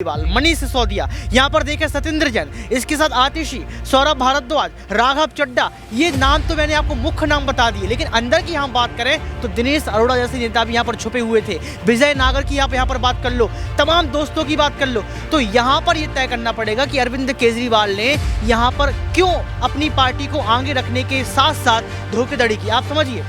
मनीष सिसोदिया, यहाँ पर देखें सत्येंद्र जैन, इसके साथ आतिशी, सौरभ भारद्वाज, राघव चड्ढा, ये नाम तो मैंने आपको मुख्य नाम बता दिए, लेकिन अंदर की हम बात करें तो दिनेश अरोड़ा जैसे नेता भी यहाँ पर छुपे हुए थे। विजय नागर की आप यहाँ पर बात कर लो, तमाम दोस्तों की बात कर लो, तो यहाँ पर ये तय करना पड़ेगा कि अरविंद केजरीवाल ने यहाँ पर क्यों अपनी पार्टी को आगे रखने के साथ साथ धोखेधड़ी की। आप समझिए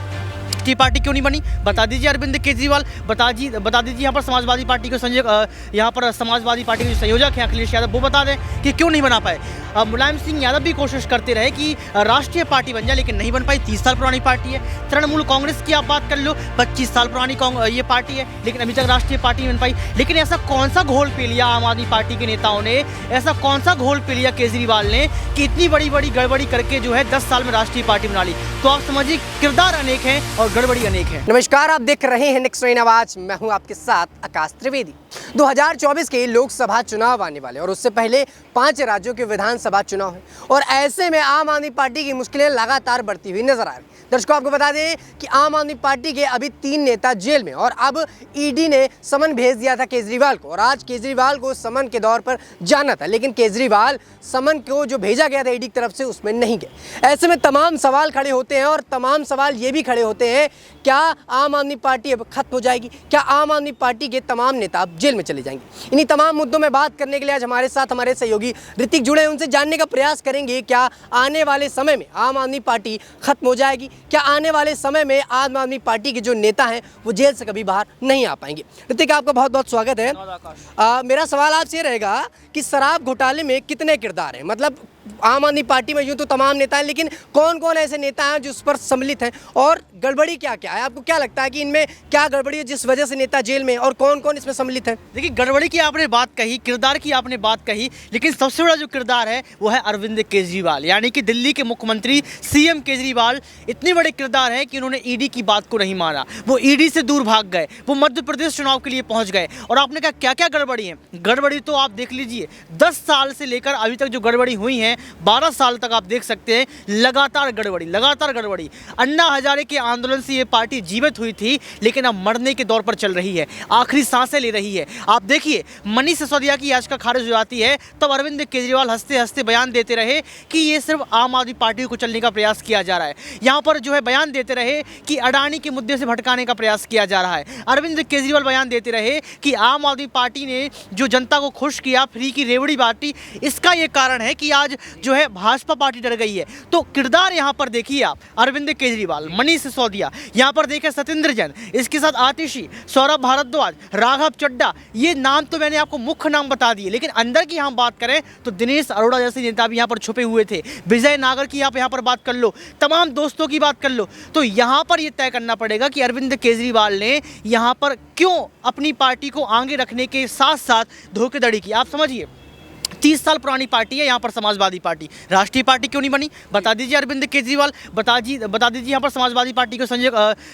की पार्टी क्यों नहीं बनी, बता दीजिए अरविंद केजरीवाल, बता दीजिए यहाँ पर समाजवादी पार्टी के यहाँ पर समाजवादी पार्टी के जो संयोजक हैं अखिलेश यादव, वो बता दें कि क्यों नहीं बना पाए। मुलायम सिंह यादव भी कोशिश करते रहे कि राष्ट्रीय पार्टी बन जाए, लेकिन नहीं बन पाई। 30 साल पुरानी पार्टी है। तृणमूल कांग्रेस की आप बात कर लो, 25 साल पुरानी ये पार्टी है, लेकिन अभी तक राष्ट्रीय पार्टी नहीं बन पाई। लेकिन ऐसा कौन सा घोल पी लिया आम आदमी पार्टी के नेताओं ने, ऐसा कौन सा घोल पी लिया केजरीवाल ने कि इतनी बड़ी बड़ी गड़बड़ी करके जो है 10 साल में राष्ट्रीय पार्टी बना ली। तो आप समझिए किरदार अनेक हैं और गड़बड़ी अनेक है। नमस्कार, आप देख रहे हैं नेक्स्ट ट्रेन आवाज, मैं हूं आपके साथ आकाश त्रिवेदी। 2024 के लोकसभा चुनाव आने वाले और उससे पहले 5 राज्यों के विधानसभा चुनाव हैं और ऐसे में आम आदमी पार्टी की मुश्किलें लगातार बढ़ती हुई नजर आ रही। दर्शकों, आपको बता दें कि आम आदमी पार्टी के अभी 3 नेता जेल में और अब ईडी ने समन भेज दिया था केजरीवाल को और आज केजरीवाल को समन के दौर पर जाना था, लेकिन केजरीवाल समन को जो भेजा गया था ईडी की तरफ से उसमें नहीं गए। ऐसे में तमाम सवाल खड़े होते हैं और तमाम सवाल ये भी खड़े होते हैं, क्या आम आदमी पार्टी अब खत्म हो जाएगी, क्या आम आदमी पार्टी के तमाम नेता अब जेल में चले जाएंगे। इन्हीं तमाम मुद्दों में बात करने के लिए आज हमारे साथ हमारे सहयोगी ऋतिक जुड़े, उनसे जानने का प्रयास करेंगे क्या आने वाले समय में आम आदमी पार्टी खत्म हो जाएगी, क्या आने वाले समय में आम आदमी पार्टी के जो नेता हैं वो जेल से कभी बाहर नहीं आ पाएंगे। ऋतिक, आपका बहुत बहुत स्वागत है। मेरा सवाल आपसे रहेगा कि शराब घोटाले में कितने किरदार हैं, मतलब आम आदमी पार्टी में यूँ तो तमाम नेता हैं, लेकिन कौन कौन ऐसे नेता हैं जो उस पर सम्मिलित हैं और गड़बड़ी क्या क्या है। आपको क्या लगता है कि इनमें क्या गड़बड़ी है जिस वजह से नेता जेल में, और कौन कौन इसमें सम्मिलित है। देखिए, गड़बड़ी की आपने बात कही, किरदार की आपने बात कही, लेकिन सबसे बड़ा जो किरदार है वो है अरविंद केजरीवाल, यानी कि दिल्ली के मुख्यमंत्री सीएम केजरीवाल। इतने बड़े किरदार है कि उन्होंने ईडी की बात को नहीं माना, वो ईडी से दूर भाग गए, वो मध्य प्रदेश चुनाव के लिए पहुंच गए। और आपने कहा क्या क्या गड़बड़ी है, गड़बड़ी तो आप देख लीजिए, 10 साल से लेकर अभी तक जो गड़बड़ी हुई है, 12 साल तक आप देख सकते हैं लगातार गड़बड़ी। अन्ना हजारे के आंदोलन से ये पार्टी जीवित हुई थी, लेकिन अब मरने के दौर पर चल रही है, आखिरी सांसें ले रही है। आप देखिए, मनीष सिसोदिया की याचिका खारिज हो जाती है, तब अरविंद केजरीवाल हंसते हंसते बयान देते रहे कि ये सिर्फ आम आदमी पार्टी को कुचलने का प्रयास किया जा रहा है। यहाँ पर जो है बयान देते रहे कि अडानी के मुद्दे से भटकाने का प्रयास किया जा रहा है। अरविंद केजरीवाल बयान देते रहे कि आम आदमी पार्टी ने जो जनता को खुश किया, फ्री की रेवड़ी बांटी, इसका ये कारण है कि आज जो है भाजपा पार्टी डर गई है। तो किरदार यहाँ पर देखिए आप, अरविंद केजरीवाल, मनीष सिसोदिया, यहाँ पर देखें सत्येंद्र जैन, इसके साथ आतिशी, सौरभ भारद्वाज, राघव चड्ढा, ये नाम तो मैंने आपको मुख्य नाम बता दिए, लेकिन अंदर की हम बात करें तो दिनेश अरोड़ा जैसे नेता भी यहाँ पर छुपे हुए थे। विजय नागर की आप यहाँ पर बात कर लो, तमाम दोस्तों की बात कर लो, तो यहाँ पर यह तय करना पड़ेगा कि अरविंद केजरीवाल ने यहाँ पर क्यों अपनी पार्टी को आगे रखने के साथ साथ धोखेधड़ी की। आप समझिए 30 साल पुरानी पार्टी है यहाँ पर समाजवादी पार्टी, राष्ट्रीय पार्टी क्यों नहीं बनी, बता दीजिए अरविंद केजरीवाल, बता दीजिए यहाँ पर समाजवादी पार्टी के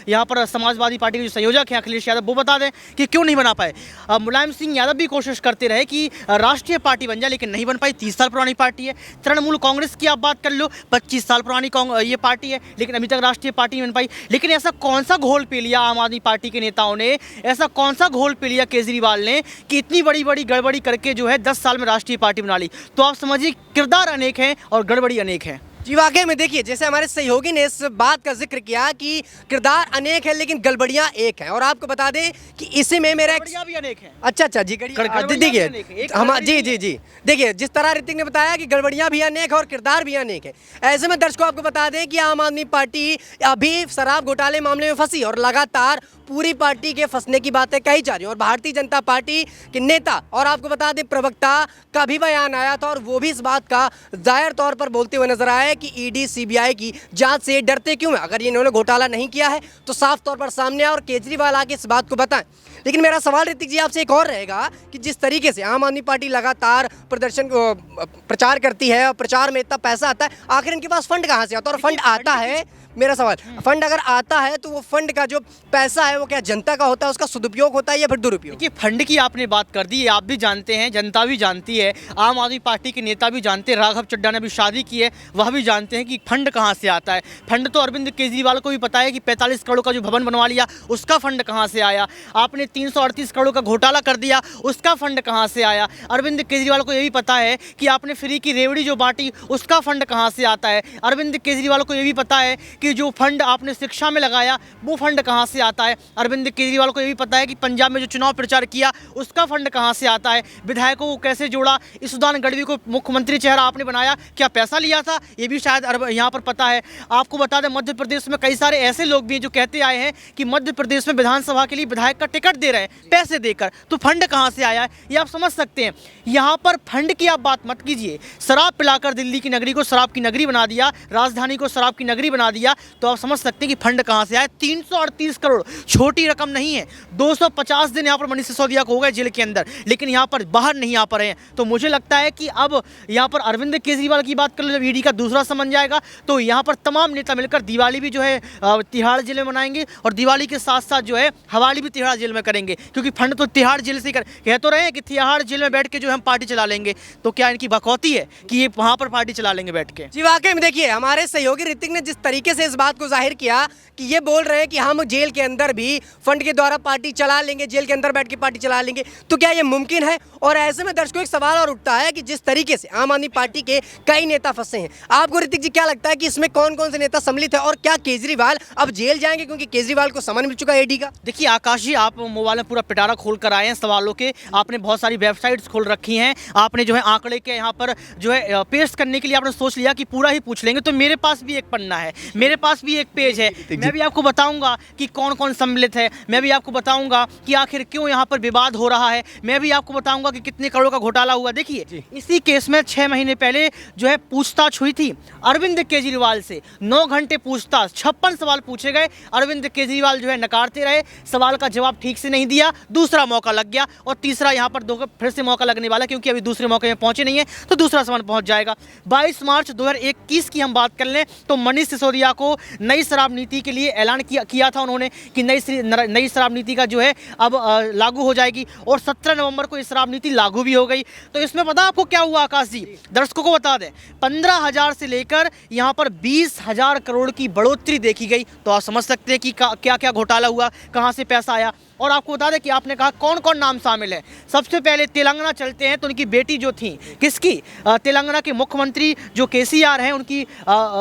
यहाँ पर समाजवादी पार्टी के जो संयोजक हैं अखिलेश यादव, वो बता दें कि क्यों नहीं बना पाए। मुलायम सिंह यादव भी कोशिश करते रहे कि राष्ट्रीय पार्टी बन जाए, लेकिन नहीं बन पाई। 30 साल पुरानी पार्टी है। तृणमूल कांग्रेस की आप बात कर लो, 25 साल पुरानी ये पार्टी है, लेकिन अभी तक राष्ट्रीय पार्टी नहीं बन पाई। लेकिन ऐसा कौन सा घोल पी लिया आम आदमी पार्टी के नेताओं ने, ऐसा कौन सा घोल पी लिया केजरीवाल ने कि इतनी बड़ी बड़ी गड़बड़ी करके जो है 10 साल में राष्ट्रीय पार्टी बना ली। तो आप समझिए किरदार अनेक हैं और गड़बड़ी अनेक है। जी, वाकई में देखिए, जैसे हमारे सहयोगी ने इस बात का जिक्र किया कि किरदार अनेक है लेकिन गड़बड़ियां एक हैं, और आपको बता दें कि इसी में मेरा भी अनेक है। अच्छा जी, देखिए हम जी देखिए, जिस तरह ऋतिक ने बताया कि गड़बड़ियां भी अनेक है और किरदार भी अनेक है, ऐसे में दर्शकों आपको बता दें कि आम आदमी पार्टी अभी शराब घोटाले मामले में फंसी और लगातार पूरी पार्टी के फंसने की बातें कही जा रही है। और भारतीय जनता पार्टी के नेता और आपको बता दें प्रवक्ता का भी बयान आया था और वो भी इस बात का जाहिर तौर पर बोलते हुए नजर आया कि ईडी सीबीआई की जांच से डरते क्यों हैं, अगर इन्होंने घोटाला नहीं किया है तो साफ तौर पर सामने आए और केजरीवाल आके इस बात को बताएं। लेकिन मेरा सवाल ऋतिक जी आपसे एक और रहेगा कि जिस तरीके से आम आदमी पार्टी लगातार प्रचार करती है और प्रचार में इतना पैसा आता है, आखिर इनके पास फंड कहाँ से आता है, और फंड आता है मेरा सवाल, फंड अगर आता है तो वो फंड का जो पैसा है वो क्या जनता का होता है, उसका सदुपयोग होता है या फिर दुरुपयोग? देखिए, फंड की आपने बात कर दी, आप भी जानते हैं, जनता भी जानती है, आम आदमी पार्टी के नेता भी जानते हैं, राघव चड्ढा ने भी शादी की है, वह भी जानते हैं कि फंड कहाँ से आता है। फंड तो अरविंद केजरीवाल को भी पता है कि 45 करोड़ का जो भवन बनवा लिया उसका फंड कहाँ से आया। आपने 338 करोड़ का घोटाला कर दिया, उसका फंड कहाँ से आया? अरविंद केजरीवाल को ये भी पता है कि आपने फ्री की रेवड़ी जो बांटी उसका फंड कहाँ से आता है। अरविंद केजरीवाल को ये भी पता है कि जो फंड आपने शिक्षा में लगाया वो फंड कहाँ से आता है। अरविंद केजरीवाल को ये भी पता है कि पंजाब में जो चुनाव प्रचार किया उसका फंड कहाँ से आता है, विधायकों को कैसे जोड़ा, ईसुदान गढ़वी को मुख्यमंत्री चेहरा आपने बनाया, क्या पैसा लिया था, ये भी शायद यहाँ पर पता है। आपको बता दें मध्य प्रदेश में कई सारे ऐसे लोग भी हैं जो कहते आए हैं कि मध्य प्रदेश में विधानसभा के लिए विधायक का टिकट दे रहे हैं पैसे देकर, तो फंड कहाँ से आया है ये आप समझ सकते हैं। यहाँ पर फंड की आप बात मत कीजिए। शराब पिलाकर दिल्ली की नगरी को शराब की नगरी बना दिया, राजधानी को शराब की नगरी बना दिया, तो आप समझ सकते हैं कि फंड कहाँ से आया। 338 करोड़ छोटी रकम नहीं है। 250 दिन यहाँ पर मनीष सिसोदिया को हो गए जेल के अंदर, लेकिन यहाँ पर बाहर नहीं आ पा रहे हैं। तो मुझे लगता है कि अब यहाँ पर अरविंद केजरीवाल की बात कर लो, जब ईडी का दूसरा समन जाएगा तो यहाँ पर तमाम नेता मिलकर दिवाली भी जो है तिहाड़ जेल में मनाएंगे और दिवाली के साथ साथ जो है हवाली भी तिहाड़ जेल में करेंगे, क्योंकि फंड तो तिहाड़ जेल से कह तो रहे हैं कि तिहाड़ जेल में बैठ के जो हम पार्टी चला लेंगे। तो क्या इनकी बकौती है कि ये वहाँ पर पार्टी चला लेंगे बैठ के? जी वाकई में देखिए, हमारे सहयोगी ऋतिक ने जिस तरीके से इस बात को जाहिर किया कि ये बोल रहे हैं कि हम जेल के अंदर भी फंड के द्वारा पार्टी चला लेंगे, जेल के अंदर बैठ के पार्टी चला लेंगे, तो क्या ये मुमकिन है? और ऐसे में दर्शकों एक सवाल और उठता है कि जिस तरीके से आम आदमी पार्टी के कई नेता फंसे हैं, आपको ऋतिक जी क्या लगता है कि इसमें कौन कौन से नेता सम्मिलित है और क्या केजरीवाल अब जेल जाएंगे, क्योंकि केजरीवाल को समन मिल चुका है ईडी का? देखिए आकाश जी, आप मोबाइल में पूरा पिटारा खोल कर आए हैं सवालों के, आपने बहुत सारी वेबसाइट्स खोल रखी हैं, आपने जो है आंकड़े के यहाँ पर जो है पेश करने के लिए आपने सोच लिया कि पूरा ही पूछ लेंगे। तो मेरे पास भी एक पन्ना है, मेरे पास भी एक पेज है, मैं भी आपको बताऊंगा कि कौन कौन सम्मिलित है, मैं भी आपको बताऊंगा कि आखिर क्यों यहाँ पर विवाद हो रहा है, मैं भी आपको बताऊंगा कि कितने करोड़ का घोटाला हुआ। देखिए इसी केस में 6 महीने पहले जो है पूछताछ हुई थी अरविंद केजरीवाल से, 9 घंटे पूछताछ, 56 सवाल पूछे गए। अरविंद केजरीवाल जो है नकारते रहे, सवाल का जवाब ठीक से नहीं दिया, दूसरा मौका लग गया और तीसरा यहाँ पर फिर से मौका लगने वाला, क्योंकि अभी दूसरे मौके में पहुंचे नहीं है तो दूसरा सवाल पहुंच जाएगा। 22 मार्च 2021 की हम बात कर लें तो मनीष सिसोदिया को नई शराब नीति के लिए ऐलान किया था उन्होंने कि नई शराब नीति का जो है अब लागू हो जाएगी और 17 नवंबर को ये शराब नीति लागू भी हो गई। तो इसमें पता आपको क्या हुआ आकाश जी, दर्शकों को बता दें, 15,000 से लेकर यहाँ पर 20,000 करोड़ की बढ़ोतरी देखी गई। तो आप समझ सकते हैं कि क्या क्या घोटाला हुआ, कहाँ से पैसा आया। और आपको बता दें कि आपने कहा कौन कौन नाम शामिल है। सबसे पहले तेलंगाना चलते हैं तो उनकी बेटी जो थी, किसकी, तेलंगाना के मुख्यमंत्री जो केसीआर हैं, उनकी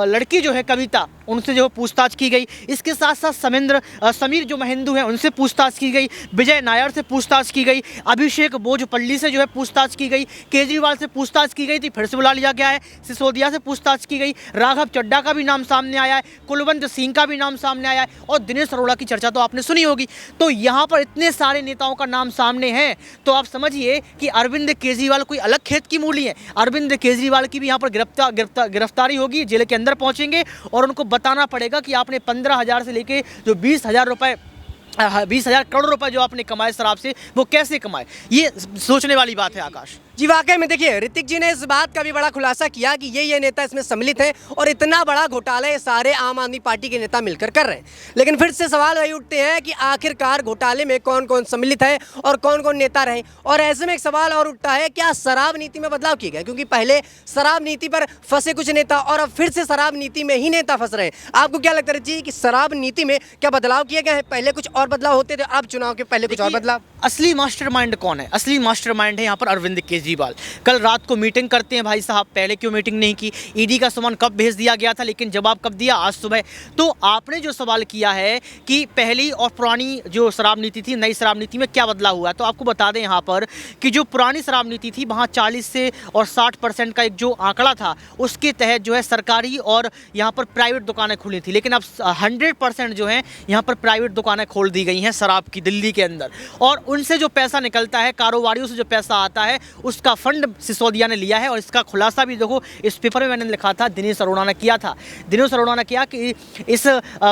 लड़की जो है कविता, उनसे जो पूछताछ की गई। इसके साथ साथ समीर जो महेंदु हैं उनसे पूछताछ की गई, विजय नायर से पूछताछ की गई, अभिषेक बोजपल्ली से जो है पूछताछ की गई, केजरीवाल से पूछताछ की गई थी, फिर से बुला लिया गया है, सिसोदिया से पूछताछ की गई, राघव चड्ढा का भी नाम सामने आया है, कुलवंत सिंह का भी नाम सामने आया है और दिनेश अरोड़ा की चर्चा तो आपने सुनी होगी। तो यहाँ पर इतने सारे नेताओं का नाम सामने है, तो आप समझिए कि अरविंद केजरीवाल कोई अलग खेत की मूली है। अरविंद केजरीवाल की भी यहाँ पर गिरफ्तारी होगी, जेल के अंदर पहुंचेंगे और उनको बताना पड़ेगा कि आपने 15,000 से लेके जो 20,000 करोड़ रुपए जो आपने कमाए शराब से, वो कैसे कमाए, ये सोचने वाली बात है आकाश। जी वाकई में देखिए, ऋतिक जी ने इस बात का भी बड़ा खुलासा किया कि ये नेता इसमें सम्मिलित हैं और इतना बड़ा घोटाला ये सारे आम आदमी पार्टी के नेता मिलकर कर रहे हैं। लेकिन फिर से सवाल वही उठते हैं कि आखिरकार घोटाले में कौन कौन सम्मिलित है और कौन कौन नेता रहे। और ऐसे में एक सवाल और उठता है, क्या शराब नीति में बदलाव किए गए? क्योंकि पहले शराब नीति पर फंसे कुछ नेता और अब फिर से शराब नीति में ही नेता फंस रहे हैं। आपको क्या लगता है जी कि शराब नीति में क्या बदलाव किए गए हैं? पहले कुछ और बदलाव होते थे, अब चुनाव के पहले कुछ और बदलाव। असली मास्टरमाइंड कौन है? असली मास्टरमाइंड है यहाँ पर अरविंद केजरीवाल। कल रात को मीटिंग करते हैं भाई साहब, पहले क्यों मीटिंग नहीं की? ईडी का सामान कब भेज दिया गया था, लेकिन जवाब कब दिया? आज सुबह। तो आपने जो सवाल किया है कि पहली और पुरानी जो शराब नीति थी, नई शराब नीति में क्या बदलाव हुआ, तो आपको बता दें यहाँ पर कि जो पुरानी शराब नीति थी वहाँ 40 से और 60% का एक जो आंकड़ा था, उसके तहत जो है सरकारी और यहाँ पर प्राइवेट दुकानें खुली थी। लेकिन अब 100% जो है यहाँ पर प्राइवेट दुकानें खोल दी गई हैं शराब की दिल्ली के अंदर, और उनसे जो पैसा निकलता है, कारोबारियों से जो पैसा आता है, उसका फंड सिसोदिया ने लिया है। और इसका खुलासा भी देखो इस पेपर में मैंने लिखा था, दिनेश अरोड़ा ने किया था। दिनेश अरोड़ा ने किया कि इस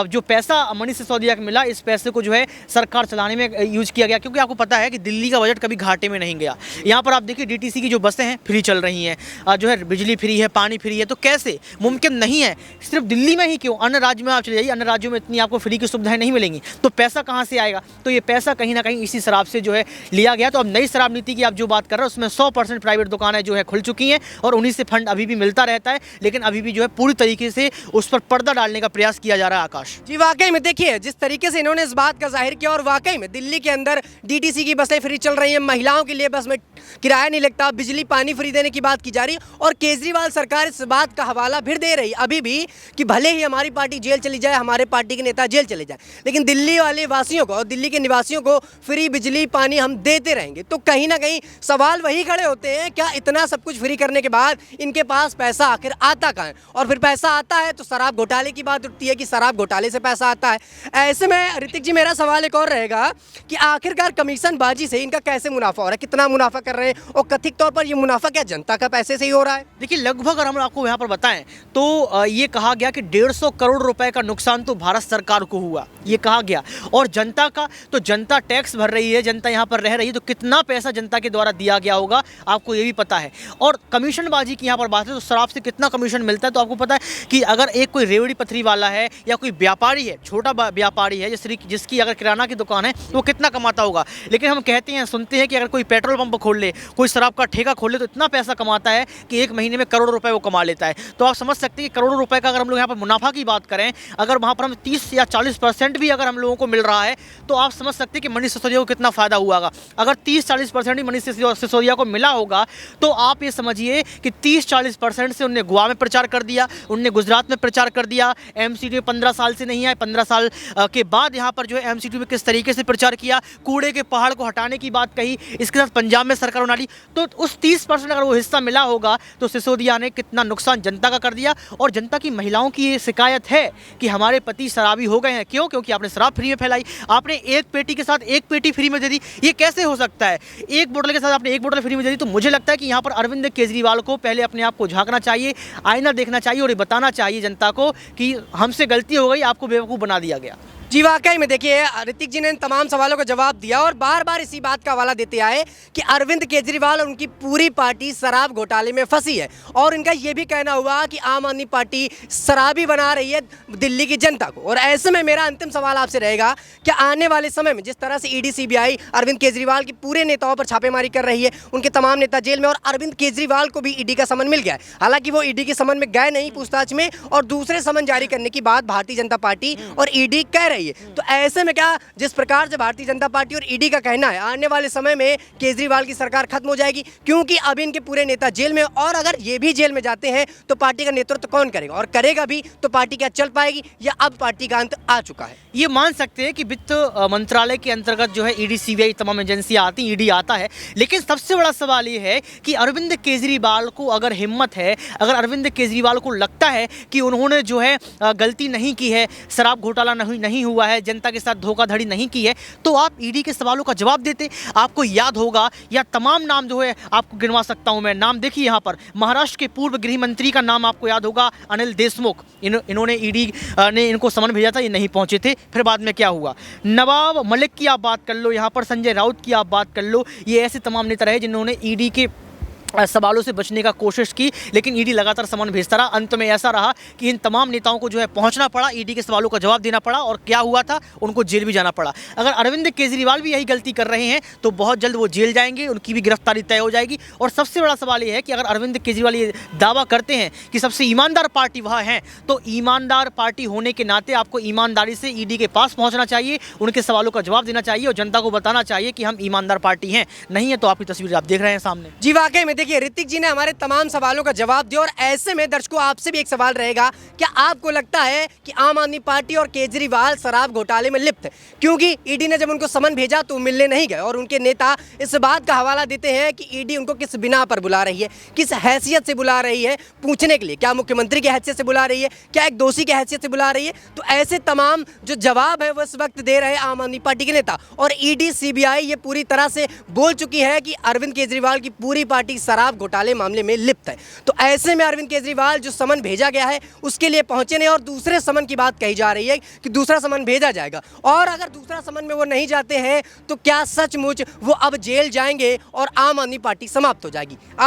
जो पैसा मनीष सिसोदिया को मिला, इस पैसे को जो है सरकार चलाने में यूज किया गया, क्योंकि आपको पता है कि दिल्ली का बजट कभी घाटे में नहीं गया। यहाँ पर आप देखिए डीटीसी की जो बसें हैं फ्री चल रही हैं, जो है बिजली फ्री है, पानी फ्री है। तो कैसे मुमकिन नहीं है? सिर्फ दिल्ली में ही क्यों, अन्य राज्य में आप चले जाइए, अन्य राज्यों में इतनी आपको फ्री की सुविधाएं नहीं मिलेंगी। तो पैसा कहाँ से आएगा? तो ये पैसा कहीं ना कहीं इसी शराब से जो है लिया गया। तो अब नई शराब नीति की आप जो बात कर रहे हो उसमें 100% प्राइवेट दुकानें जो है खुल चुकी हैं और उन्हीं से फंड अभी भी मिलता रहता है, लेकिन अभी भी जो है पूरी तरीके से उस पर पर्दा डालने का प्रयास किया जा रहा है। आकाश जी वाकई में देखिए जिस तरीके से इन्होंने इस बात का जाहिर किया, और वाकई में दिल्ली के अंदर डीटीसी की बसें फ्री चल रही हैं, महिलाओं के लिए बस में किराया नहीं लगता, बिजली पानी फ्री देने की बात की जा रही है, और केजरीवाल सरकार इस बात का हवाला फिर दे रही है अभी भी कि भले ही हमारी पार्टी जेल चली जाए, हमारे पार्टी के नेता जेल चले जाए, लेकिन दिल्ली वाले वासियों को और दिल्ली के निवासियों को फ्री बिजली पानी हम देते रहेंगे। तो कहीं ना कहीं सवाल वही खड़े होते हैं, क्या इतना सब कुछ फ्री करने के बाद इनके पास पैसा आखिर आता कहाँ है? और फिर पैसा आता है तो शराब घोटाले की बात उठती है कि शराब घोटाले से पैसा आता है। ऐसे में ऋतिक जी मेरा सवाल एक और रहेगा कि आखिरकार कमीशन बाजी से इनका कैसे मुनाफा हो रहा है, कितना मुनाफा कर रहे हैं, और कथित तौर पर ये मुनाफा क्या जनता का पैसे से ही हो रहा है? देखिए, लगभग अगर हम आपको यहाँ पर बताएं तो ये कहा गया कि 150 करोड़ रुपए का नुकसान तो भारत सरकार को हुआ, ये कहा गया। और जनता का, तो जनता टैक्स भर रही है, जनता यहाँ पर रह रही है, तो कितना पैसा जनता के द्वारा दिया गया होगा आपको ये भी पता है। और कमीशनबाजी की यहाँ पर बात है तो शराब से कितना कमीशन मिलता है तो आपको पता है कि अगर एक कोई रेवड़ी पथरी वाला है या कोई व्यापारी है, छोटा व्यापारी है, जिसकी अगर किराना की दुकान है तो वो कितना कमाता होगा। लेकिन हम कहते हैं, सुनते हैं कि अगर कोई पेट्रोल पंप खोल ले, कोई शराब का ठेका खोल ले तो इतना पैसा कमाता है कि एक महीने में करोड़ों रुपए वो कमा लेता है। तो आप समझ सकते हैं कि करोड़ों रुपए का अगर हम लोग यहाँ पर मुनाफा की बात करें, अगर वहाँ पर हम 30 या 40% भी अगर हम लोगों को मिल रहा है तो आप समझ सकते हैं कि मनीष सिसोदिया को कितना फ़ायदा हुआ होगा। अगर 30-40% ही मनीष सिसोदिया को मिला होगा तो आप ये समझिए कि 30-40% से उनने गोवा में प्रचार कर दिया, उनने गुजरात में प्रचार कर दिया, एमसीडी में 15 साल से नहीं आए, 15 साल के बाद यहाँ पर जो है एमसीडी में किस तरीके से प्रचार किया, कूड़े के पहाड़ को हटाने की बात कही, इसके साथ पंजाब में सरकार बना ली। तो उस 30% अगर वो हिस्सा मिला होगा तो सिसोदिया ने कितना नुकसान जनता का कर दिया। और जनता की महिलाओं की ये शिकायत है कि हमारे पति शराबी हो गए हैं। क्यों? क्योंकि आपने शराब फ्री में फैलाई, आपने एक पेटी के साथ एक पेटी फ्री में दे दी। ये कैसे हो सकता है? एक बोतल के साथ आपने एक बोतल फ्री में दे दी। तो मुझे लगता है कि यहाँ पर अरविंद केजरीवाल को पहले अपने आप को झांकना चाहिए, आईना देखना चाहिए और ये बताना चाहिए जनता को कि हमसे गलती हो गई, आपको बेवकूफ़ बना दिया गया। जी वाकई में देखिए ऋतिक जी ने इन तमाम सवालों का जवाब दिया और बार बार इसी बात का हवाला देते आए कि अरविंद केजरीवाल और उनकी पूरी पार्टी शराब घोटाले में फंसी है। और इनका ये भी कहना हुआ कि आम आदमी पार्टी शराबी बना रही है दिल्ली की जनता को। और ऐसे में मेरा अंतिम सवाल आपसे रहेगा कि आने वाले समय में जिस तरह से ईडी सीबीआई अरविंद केजरीवाल की पूरे नेताओं पर छापेमारी कर रही है, उनके तमाम नेता जेल में, और अरविंद केजरीवाल को भी ईडी का समन मिल गया है, हालांकि वो ईडी के समन में गए नहीं पूछताछ में, और दूसरे समन जारी करने की बात भारतीय जनता पार्टी और ईडी कह रही है। तो ऐसे में क्या जिस प्रकार से भारतीय जनता पार्टी और ईडी का कहना है आने वाले समय में केजरीवाल की सरकार खत्म हो जाएगी, क्योंकि अब इनके पूरे नेता जेल में, और अगर ये भी जेल में जाते हैं तो पार्टी का नेतृत्व कौन करेगा, और करेगा भी तो पार्टी क्या चल पाएगी, या अब पार्टी का अंत आ चुका है? ये मान सकते हैं कि वित्त मंत्रालय के अंतर्गत जो है ईडी सीबीआई तमाम एजेंसियां आती, ईडी आता है। लेकिन सबसे बड़ा सवाल ये है कि अरविंद केजरीवाल को अगर हिम्मत है, अगर अरविंद केजरीवाल को लगता है कि उन्होंने जो है गलती नहीं की है, शराब घोटाला नहीं हुआ है, जनता के साथ धोखाधड़ी नहीं की है, तो आप ईडी के सवालों का जवाब देते। आपको याद होगा, या तमाम नाम जो है आपको गिनवा सकता हूं मैं नाम, देखिए यहाँ पर महाराष्ट्र के पूर्व गृह मंत्री का नाम आपको याद होगा, अनिल देशमुख। इन्होंने ईडी ने इनको समन भेजा था, ये नहीं पहुंचे थे। फिर बाद में क्या हुआ, नवाब मलिक की आप बात कर लो, यहाँ पर संजय राउत की आप बात कर लो, ये ऐसे तमाम नेता रहे जिन्होंने ईडी के सवालों से बचने का कोशिश की, लेकिन ईडी लगातार समन भेजता रहा। अंत में ऐसा रहा कि इन तमाम नेताओं को जो है पहुंचना पड़ा, ईडी के सवालों का जवाब देना पड़ा, और क्या हुआ था, उनको जेल भी जाना पड़ा। अगर अरविंद केजरीवाल भी यही गलती कर रहे हैं तो बहुत जल्द वो जेल जाएंगे, उनकी भी गिरफ्तारी तय हो जाएगी। और सबसे बड़ा सवाल ये है कि अगर अरविंद केजरीवाल ये दावा करते हैं कि सबसे ईमानदार पार्टी वह है, तो ईमानदार पार्टी होने के नाते आपको ईमानदारी से ईडी के पास पहुँचना चाहिए, उनके सवालों का जवाब देना चाहिए और जनता को बताना चाहिए कि हम ईमानदार पार्टी हैं। नहीं है तो आपकी तस्वीर आप देख रहे हैं सामने। जी वाकई में देखिए ऋतिक जी ने हमारे तमाम सवालों का जवाब दिया, और ऐसे में दर्शकों आपसे भी एक सवाल रहेगा, क्या आपको लगता है कि आम आदमी पार्टी और केजरीवाल शराब घोटाले में लिप्त है? क्योंकि ईडी ने जब उनको समन भेजा तो मिलने नहीं गए, और उनके नेता इस बात का हवाला देते हैं कि ईडी उनको किस बिना पर बुला रही है, किस हैसियत से बुला रही है पूछने के लिए, क्या मुख्यमंत्री की हैसियत से बुला रही है, क्या एक दोषी की हैसियत से बुला रही है? तो ऐसे तमाम जो जवाब है वो इस वक्त दे रहे आम आदमी पार्टी के नेता, और ईडी सीबीआई ये पूरी तरह से बोल चुकी है कि अरविंद केजरीवाल की पूरी पार्टी शराब घोटाले मामले में लिप्त है। तो ऐसे में अरविंद केजरीवाल जो समन भेजा गया है उसके लिए पहुंचे नहीं, और दूसरे समन की बात कही जा रही है कि दूसरा समन भेजा जाएगा, और अगर दूसरा समन में वो नहीं जाते हैं तो क्या सचमुच वो अब जेल जाएंगे और आम आदमी पार्टी समाप्त हो जाएगी? आप